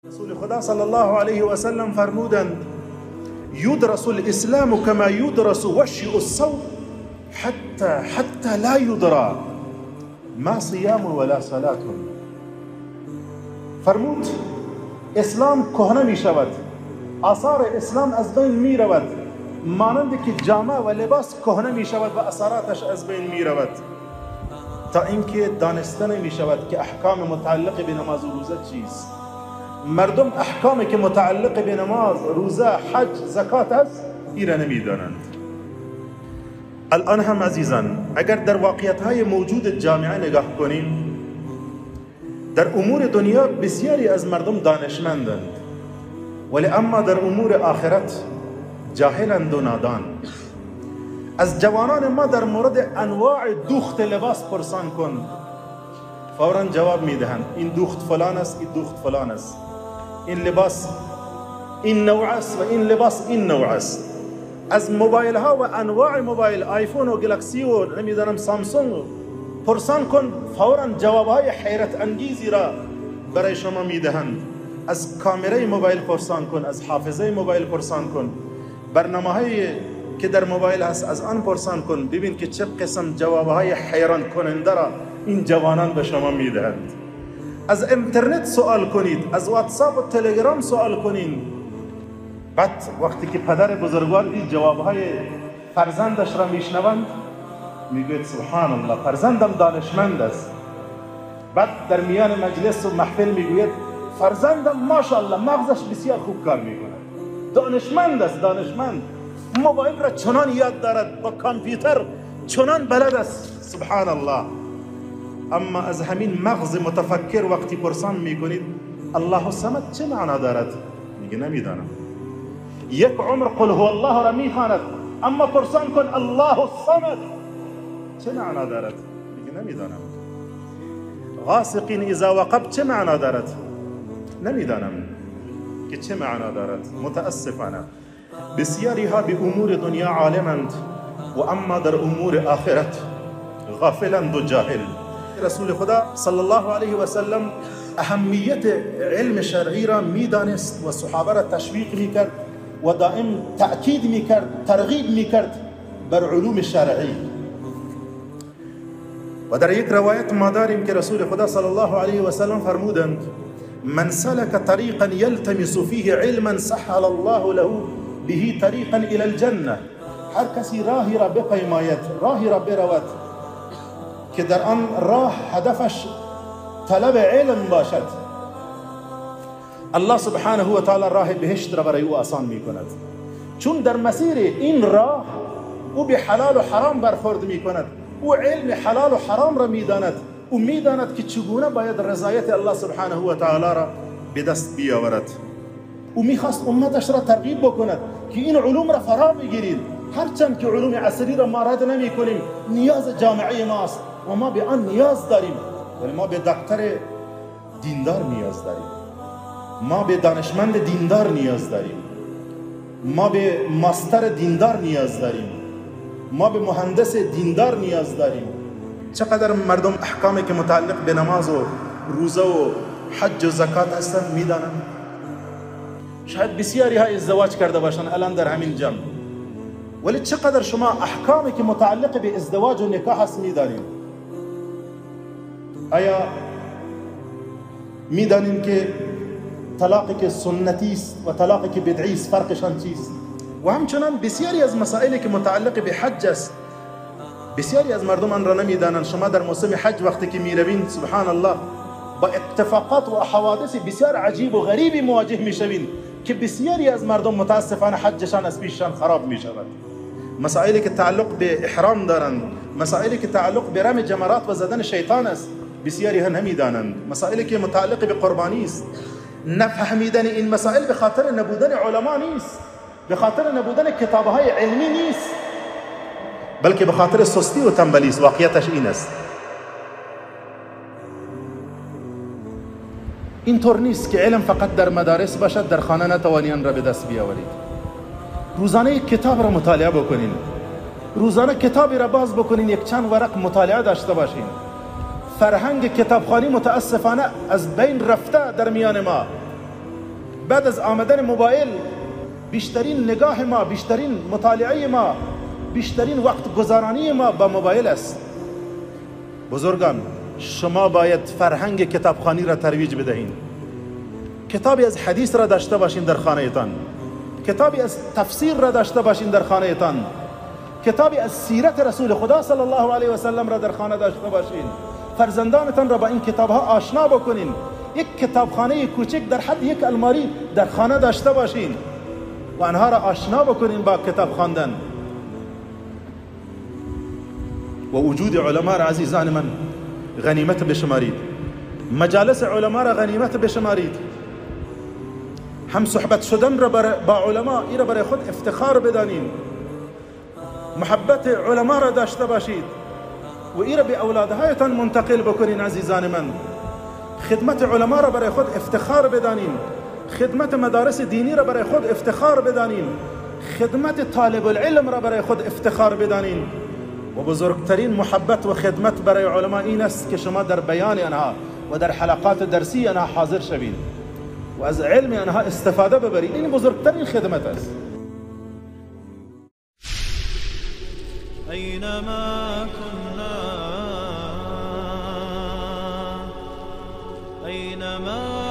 رسول خدا صلی الله علیه و سلم فرمودند یدرس الاسلام كما یدرس وشی الصوت حتى لا يدرى ما صيام ولا صلاة. فرمود اسلام کهنه می شود، آثار اسلام از بین می رود، مانند که جامه و لباس کهنه می شود و اثراتش از بین می رود، تا اینکه دانسته نمی شود که احکام متعلق به نماز و روزه چیست. مردم احکامی که متعلق به نماز، روزه، حج، زکات است ایره نمی دانند. الان هم عزیزان اگر در واقعیت‌های موجود جامعه نگاه کنیم، در امور دنیا بسیاری از مردم دانشمندند، ولی اما در امور آخرت جاهلند و نادان. از جوانان ما در مورد انواع دوخت لباس پرسان کن، فوراً جواب میدهند این دوخت فلان است، این دوخت فلان است، این لباس این نوع است و این لباس این نوع است. از موبایل ها و انواع موبایل، آیفون و گلکسی و نمیدانم سامسونگ پرسان کن، فوراً جواب های حیرت انگیزی را برای شما میدهند. از کامره موبایل پرسان کن، از حافظه موبایل پرسان کن، برنامه‌هایی که در موبایل هست از آن پرسان کن، ببین که چه قسم جوابهای حیران کننده را این جوانان به شما میدهند. از اینترنت سوال کنید، از واتساپ و تلگرام سوال کنید. بعد وقتی که پدر بزرگوار این جوابهای فرزندش را میشنوند میگوید سبحان الله فرزندم دانشمند است. بعد در میان مجلس و محفل میگوید فرزندم ماشاءالله مغزش بسیار خوب کار میکنه، دانشمند است، دانشمند، موبایل را چنان یاد دارد، با کامپیوتر چنان بلد است، سبحان الله. اما از همین مغز متفکر وقتی پرسان میکنید الله الصمد چه معنا دارد، میگه نمیدانم. یک عمر قل هو الله را میخواند، اما پرسان کن الله الصمد چه معنا دارد، میگه نمیدانم. غاسقین اذا وقب چه معنا دارد، نمیدانم که چه معنا دارد. متاسفانه بسیاری ها به امور دنیا عالمند و اما در امور آخرت غافلند و جاهل. رسول خدا صلی الله علیه و سلم اهمیت علم شرعی را میدانست و صحابه را تشویق میکرد و دائم تأکید میکرد، ترغیب میکرد بر علوم شرعی. و در یک روایت ما داریم که رسول خدا صلی الله علیه و سلم فرمودند من سلك طریقا یلتمس فیه علما سهل الله له به طریقا الى الجنه. هر کسی راهی را بپیماید، راهی را برود که در آن راه هدفش طلب علم باشد، الله سبحانه و تعالی راه بهشت را برای او آسان می کند. چون در مسیر این راه او به حلال و حرام برخورد می کند، او علم حلال و حرام را می داند، او می داند که چگونه باید رضایت الله سبحانه و تعالی را به دست بیاورد. او می خواست امتش را ترغیب بکند که این علوم را فرا بگیرید، هرچند که علوم عصری را ما رد نمی کنیم، نیاز جامعه ماست و ما به آن نیاز داریم، ولی ما به دکتر دیندار نیاز داریم، ما به دانشمند دیندار نیاز داریم، ما به ماستر دیندار نیاز داریم، ما به مهندس دیندار نیاز داریم. چقدر مردم احکامی که متعلق به نماز و روزه و حج و زکات هستند میدانند؟ شاید بسیاری ها ازدواج کرده باشند الان در همین جمع، ولی چقدر شما احکامی که متعلق به ازدواج و نکاح هست میدانید؟ آیا میدانیم که طلاقی که سنتی است و طلاقی که بدعی است فرقشان چیست؟ و همچنان بسیاری از مسائلی که متعلق به حج است بسیاری از مردم آن را نمیدانند. شما در موسم حج وقتی که میروین سبحان الله با اتفاقات و حوادث بسیار عجیب و غریبی مواجه میشوین که بسیاری از مردم متاسفانه حجشان از پیششان خراب میشود. مسائلی که تعلق به احرام دارند، مسائلی که تعلق به رمی جمرات و زدن شیطان است بسیاری ها نمیدانند. مسائلی که متعلق به قربانی است، نفهمیدن این مسائل به خاطر نبودن علما نیست، به خاطر نبودن کتابهای علمی نیست، بلکه به خاطر سستی و تنبلی است. واقعیتش این است. اینطور نیست که علم فقط در مدارس باشد، در خانه نتوانی آن را به دست بیاورید. روزانه یک کتاب را مطالعه بکنین، روزانه کتابی را باز بکنین، یک چند ورق مطالعه داشته باشین. فرهنگ کتابخوانی متاسفانه از بین رفته در میان ما. بعد از آمدن موبایل بیشترین نگاه ما، بیشترین مطالعه ما، بیشترین وقت گذرانی ما با موبایل است. بزرگان، شما باید فرهنگ کتابخوانی را ترویج بدهید. کتابی از حدیث را داشته باشین در خانه تان، کتابی از تفسیر را داشته باشین در خانه تان، کتابی از سیرت رسول خدا صلی الله علیه و سلم را در خانه داشته باشین. فرزندانتان را با این کتاب ها آشنا بکنین. یک کتابخانه کوچک در حد یک الماری در خانه داشته باشین و آنها را آشنا بکنین با کتاب خواندن. و وجود علما را عزیزان من غنیمت بشمارید. مجالس علما را غنیمت بشمارید. هم صحبت شدن را با علما ای را برای خود افتخار بدانید. محبت علما را داشته باشید و ای را به اولادهایتان منتقل بکنین. عزیزان من، خدمت علما را برای خود افتخار بدانین. خدمت مدارس دینی را برای خود افتخار بدانین. خدمت طالب العلم را برای خود افتخار بدانین. و بزرگترین محبت و خدمت برای علما این است که شما در بیان آنها و در حلقات درسی آنها حاضر شوید و از علم آنها استفاده ببرید. این بزرگترین خدمت است. أينما كنا أينما